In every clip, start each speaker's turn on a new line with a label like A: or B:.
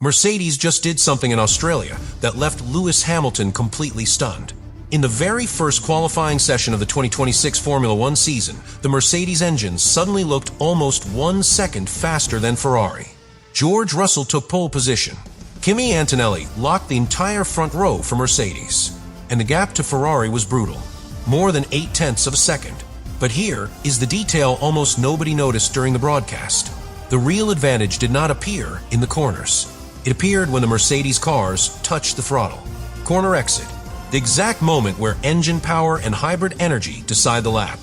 A: Mercedes just did something in Australia that left Lewis Hamilton completely stunned. In the very first qualifying session of the 2026 Formula One season, the Mercedes engine suddenly looked almost 1 second faster than Ferrari. George Russell took pole position. Kimi Antonelli locked the entire front row for Mercedes, and the gap to Ferrari was brutal, more than 0.8 of a second. But here is the detail almost nobody noticed during the broadcast. The real advantage did not appear in the corners. It appeared when the Mercedes cars touched the throttle. Corner exit, the exact moment where engine power and hybrid energy decide the lap.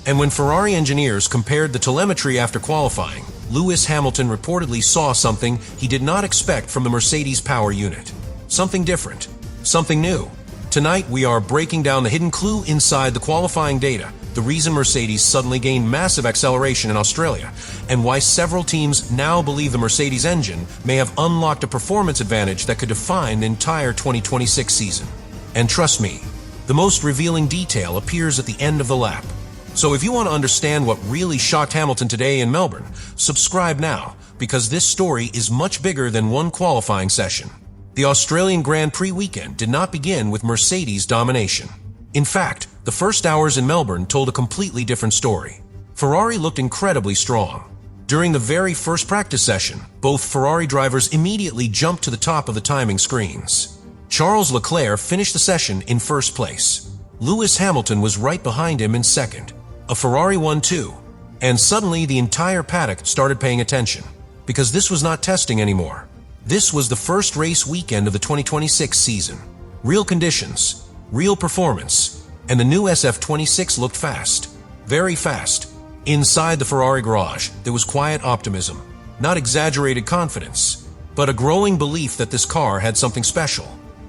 A: And when Ferrari engineers compared the telemetry after qualifying, Lewis Hamilton reportedly saw something he did not expect from the Mercedes power unit. Something different, something new. Tonight we are breaking down the hidden clue inside the qualifying data, the reason Mercedes suddenly gained massive acceleration in Australia, and why several teams now believe the Mercedes engine may have unlocked a performance advantage that could define the entire 2026 season. And trust me, the most revealing detail appears at the end of the lap. So if you want to understand what really shocked Hamilton today in Melbourne, subscribe now, because this story is much bigger than one qualifying session. The Australian Grand Prix weekend did not begin with Mercedes' domination. In fact, the first hours in Melbourne told a completely different story. Ferrari looked incredibly strong. During the very first practice session, both Ferrari drivers immediately jumped to the top of the timing screens. Charles Leclerc finished the session in first place. Lewis Hamilton was right behind him in second. A Ferrari won too. And suddenly the entire paddock started paying attention, because this was not testing anymore. This was the first race weekend of the 2026 season. Real conditions, real performance, and the new SF26 looked fast. Very fast. Inside the Ferrari garage, there was quiet optimism, not exaggerated confidence, but a growing belief that this car had something special.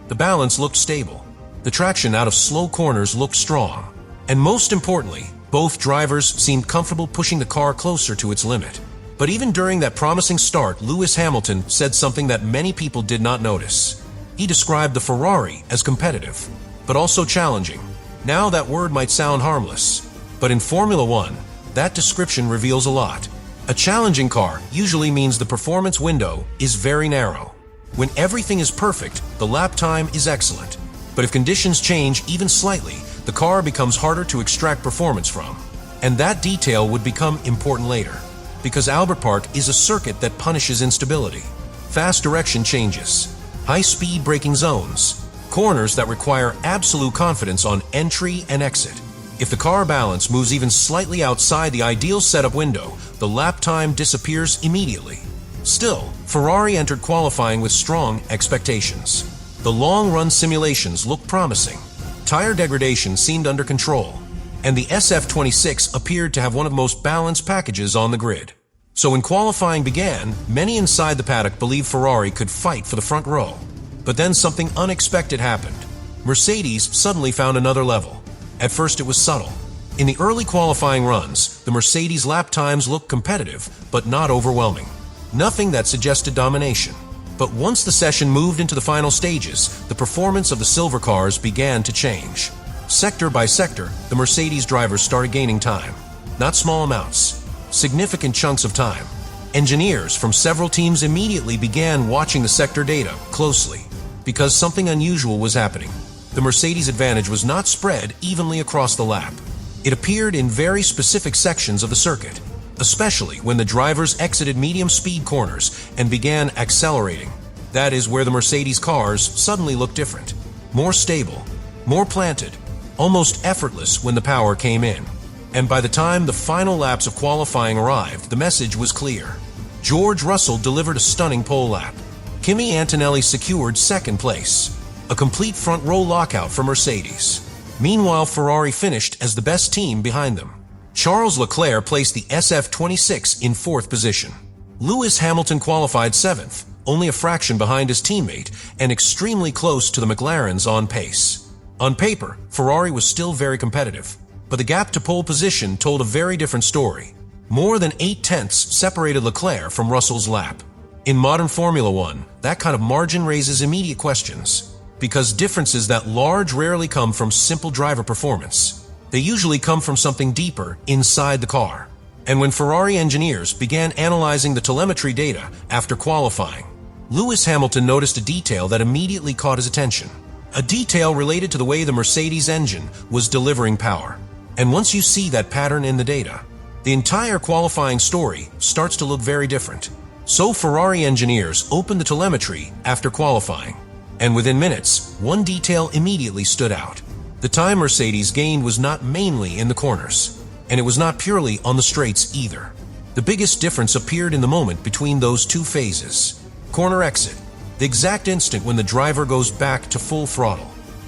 A: The balance looked stable. The traction out of slow corners looked strong. And most importantly, both drivers seemed comfortable pushing the car closer to its limit. But even during that promising start, Lewis Hamilton said something that many people did not notice. He described the Ferrari as competitive, but also challenging. Now that word might sound harmless, but in Formula One, that description reveals a lot. A challenging car usually means the performance window is very narrow. When everything is perfect, the lap time is excellent. But if conditions change even slightly, the car becomes harder to extract performance from. And that detail would become important later, because Albert Park is a circuit that punishes instability. Fast direction changes, high-speed braking zones, corners that require absolute confidence on entry and exit. If the car balance moves even slightly outside the ideal setup window, the lap time disappears immediately. Still, Ferrari entered qualifying with strong expectations. The long-run simulations looked promising. Tire degradation seemed under control, and the SF26 appeared to have one of the most balanced packages on the grid. So when qualifying began, many inside the paddock believed Ferrari could fight for the front row. But then something unexpected happened. Mercedes suddenly found another level. At first it was subtle. In the early qualifying runs, the Mercedes lap times looked competitive, but not overwhelming. Nothing that suggested domination. But once the session moved into the final stages, the performance of the silver cars began to change. Sector by sector, the Mercedes drivers started gaining time. Not small amounts, significant chunks of time. Engineers from several teams immediately began watching the sector data closely, because something unusual was happening. The Mercedes advantage was not spread evenly across the lap. It appeared in very specific sections of the circuit, especially when the drivers exited medium-speed corners and began accelerating. That is where the Mercedes cars suddenly looked different, more stable, more planted, almost effortless when the power came in. And by the time the final laps of qualifying arrived, the message was clear. George Russell delivered a stunning pole lap. Kimi Antonelli secured second place, a complete front row lockout for Mercedes. Meanwhile, Ferrari finished as the best team behind them. Charles Leclerc placed the SF26 in fourth position. Lewis Hamilton qualified seventh, only a fraction behind his teammate, and extremely close to the McLarens on pace. On paper, Ferrari was still very competitive, but the gap to pole position told a very different story. More than 0.8 separated Leclerc from Russell's lap. In modern Formula One, that kind of margin raises immediate questions, because differences that large rarely come from simple driver performance. They usually come from something deeper inside the car. And when Ferrari engineers began analyzing the telemetry data after qualifying, Lewis Hamilton noticed a detail that immediately caught his attention. A detail related to the way the Mercedes engine was delivering power. And once you see that pattern in the data, the entire qualifying story starts to look very different. So Ferrari engineers opened the telemetry after qualifying, and within minutes, one detail immediately stood out. The time Mercedes gained was not mainly in the corners, and it was not purely on the straights either. The biggest difference appeared in the moment between those two phases. Corner exit, the exact instant when the driver goes back to full throttle.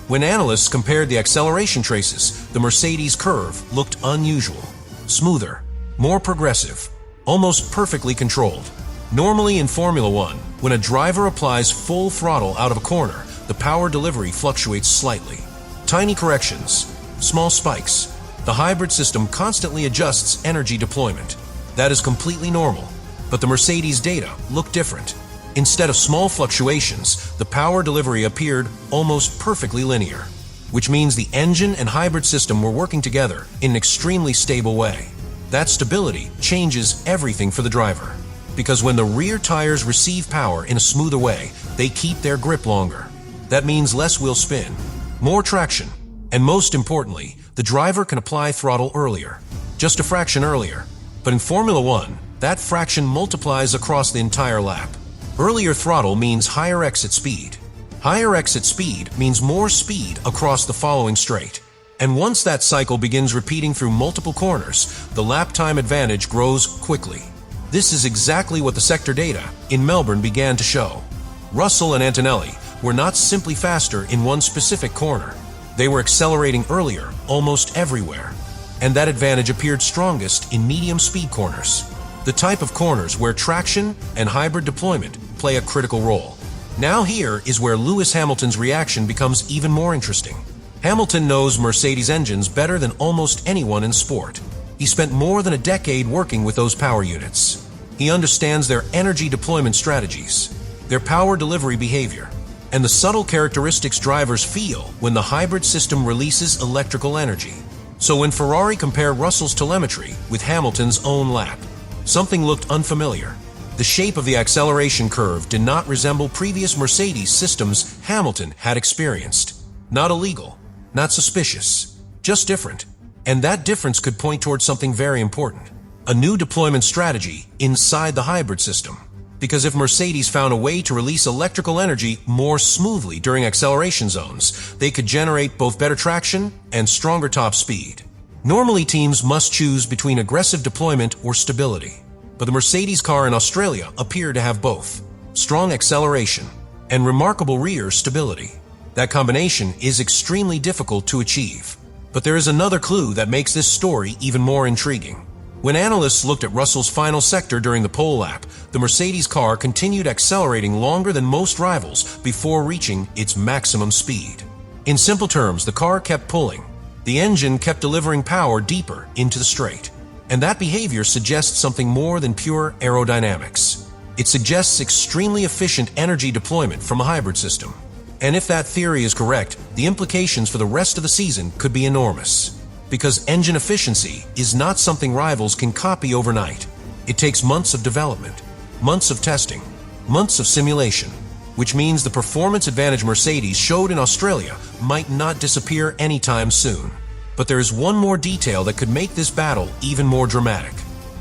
A: When analysts compared the acceleration traces, the Mercedes curve looked unusual, smoother, more progressive, almost perfectly controlled. Normally in Formula One, when a driver applies full throttle out of a corner, the power delivery fluctuates slightly. Tiny corrections, small spikes. The hybrid system constantly adjusts energy deployment. That is completely normal, but the Mercedes data looked different. Instead of small fluctuations, the power delivery appeared almost perfectly linear, which means the engine and hybrid system were working together in an extremely stable way. That stability changes everything for the driver, because when the rear tires receive power in a smoother way, they keep their grip longer. That means less wheel spin, more traction, and most importantly, the driver can apply throttle earlier, just a fraction earlier. But in Formula One, that fraction multiplies across the entire lap. Earlier throttle means higher exit speed. Higher exit speed means more speed across the following straight. And once that cycle begins repeating through multiple corners, the lap time advantage grows quickly. This is exactly what the sector data in Melbourne began to show. Russell and Antonelli were not simply faster in one specific corner. They were accelerating earlier almost everywhere. And that advantage appeared strongest in medium speed corners, the type of corners where traction and hybrid deployment play a critical role. Now here is where Lewis Hamilton's reaction becomes even more interesting. Hamilton knows Mercedes engines better than almost anyone in sport. He spent more than a decade working with those power units. He understands their energy deployment strategies, their power delivery behavior, and the subtle characteristics drivers feel when the hybrid system releases electrical energy. So when Ferrari compared Russell's telemetry with Hamilton's own lap, something looked unfamiliar. The shape of the acceleration curve did not resemble previous Mercedes systems Hamilton had experienced. Not illegal, not suspicious, just different. And that difference could point towards something very important: a new deployment strategy inside the hybrid system. Because if Mercedes found a way to release electrical energy more smoothly during acceleration zones, they could generate both better traction and stronger top speed. Normally, teams must choose between aggressive deployment or stability. But the Mercedes car in Australia appeared to have both: strong acceleration and remarkable rear stability. That combination is extremely difficult to achieve. But there is another clue that makes this story even more intriguing. When analysts looked at Russell's final sector during the pole lap, the Mercedes car continued accelerating longer than most rivals before reaching its maximum speed. In simple terms, the car kept pulling. The engine kept delivering power deeper into the straight. And that behavior suggests something more than pure aerodynamics. It suggests extremely efficient energy deployment from a hybrid system. And if that theory is correct, the implications for the rest of the season could be enormous. Because engine efficiency is not something rivals can copy overnight. It takes months of development, months of testing, months of simulation, which means the performance advantage Mercedes showed in Australia might not disappear anytime soon. But there is one more detail that could make this battle even more dramatic.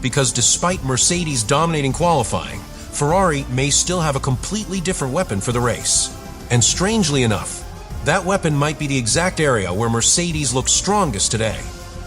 A: Because despite Mercedes dominating qualifying, Ferrari may still have a completely different weapon for the race. And strangely enough, that weapon might be the exact area where Mercedes looks strongest today.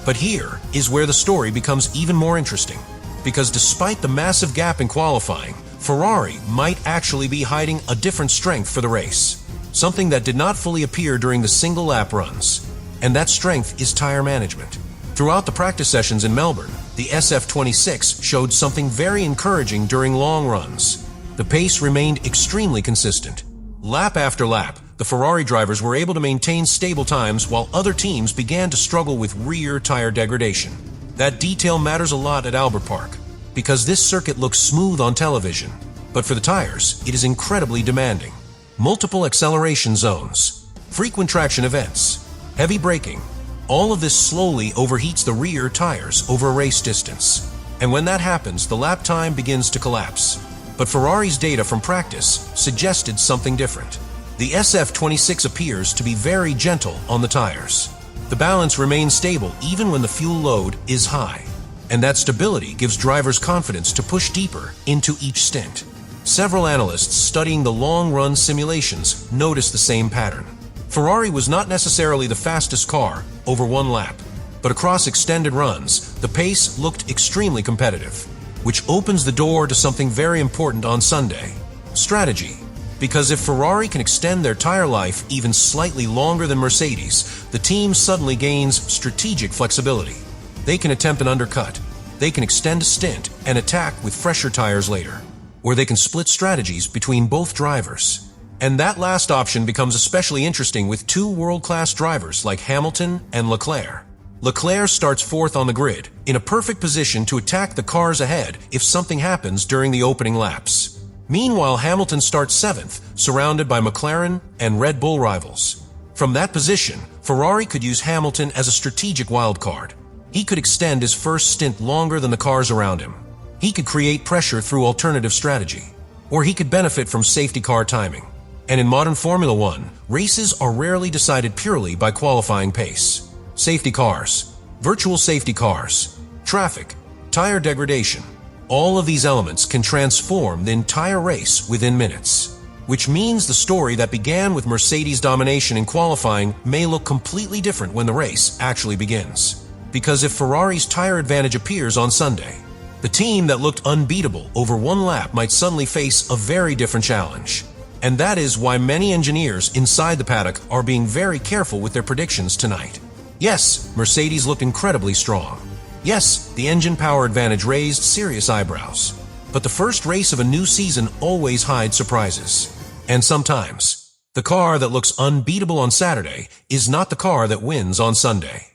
A: But here is where the story becomes even more interesting. Because despite the massive gap in qualifying, Ferrari might actually be hiding a different strength for the race. Something that did not fully appear during the single lap runs. And that strength is tire management. Throughout the practice sessions in Melbourne, the SF26 showed something very encouraging during long runs. The pace remained extremely consistent. Lap after lap, the Ferrari drivers were able to maintain stable times while other teams began to struggle with rear tire degradation. That detail matters a lot at Albert Park, because this circuit looks smooth on television, but for the tires, it is incredibly demanding. Multiple acceleration zones, frequent traction events, heavy braking, all of this slowly overheats the rear tires over a race distance. And when that happens, the lap time begins to collapse. But Ferrari's data from practice suggested something different. The SF26 appears to be very gentle on the tires. The balance remains stable even when the fuel load is high. And that stability gives drivers confidence to push deeper into each stint. Several analysts studying the long-run simulations noticed the same pattern. Ferrari was not necessarily the fastest car over one lap, but across extended runs, the pace looked extremely competitive, which opens the door to something very important on Sunday: strategy. Because if Ferrari can extend their tire life even slightly longer than Mercedes, the team suddenly gains strategic flexibility. They can attempt an undercut, they can extend a stint and attack with fresher tires later, or they can split strategies between both drivers. And that last option becomes especially interesting with two world-class drivers like Hamilton and Leclerc. Leclerc starts fourth on the grid, in a perfect position to attack the cars ahead if something happens during the opening laps. Meanwhile, Hamilton starts seventh, surrounded by McLaren and Red Bull rivals. From that position, Ferrari could use Hamilton as a strategic wildcard. He could extend his first stint longer than the cars around him. He could create pressure through alternative strategy, or he could benefit from safety car timing. And in modern Formula One, races are rarely decided purely by qualifying pace. Safety cars, virtual safety cars, traffic, tire degradation, all of these elements can transform the entire race within minutes. Which means the story that began with Mercedes' domination in qualifying may look completely different when the race actually begins. Because if Ferrari's tire advantage appears on Sunday, the team that looked unbeatable over one lap might suddenly face a very different challenge. And that is why many engineers inside the paddock are being very careful with their predictions tonight. Yes, Mercedes looked incredibly strong. Yes, the engine power advantage raised serious eyebrows. But the first race of a new season always hides surprises. And sometimes, the car that looks unbeatable on Saturday is not the car that wins on Sunday.